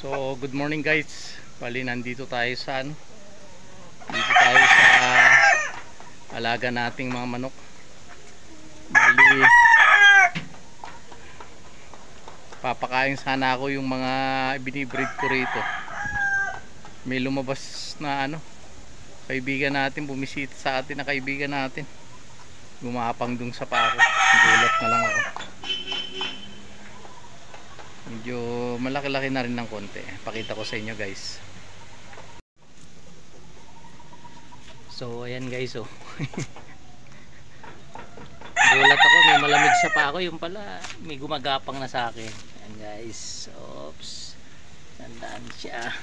So, good morning guys. Bali, nandito tayo sa dito tayo sa alaga nating mga manok. Bali, papakain sana ako yung mga binibreed ko rito. May lumabas na kaibigan natin, bumisita sa atin na kaibigan natin. Gumapang dun sa pako. Gulat na lang ako. Medyo malaki-laki na rin ng konti. Pakita ko sa inyo guys. So ayan guys, oh. Gulat ako, may malamig sa pako. Yung pala may gumagapang na sa akin. Ayan guys. Oops. Tandaan siya.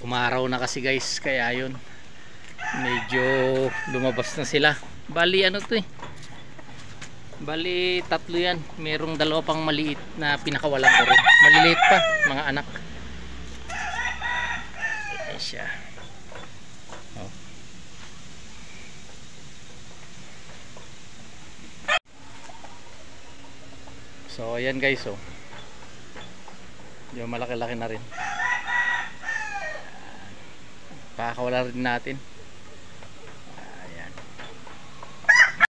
Umaraw na kasi guys, kaya yun medyo lumabas na sila. Bali bali tatlo yan. Merong dalawa pang maliit na pinakawalan ko rin. Maliliit pa mga anak. Ayan siya. Oh. So ayan guys, oh. Yung malaki-laki na rin. Pakakawala rin natin.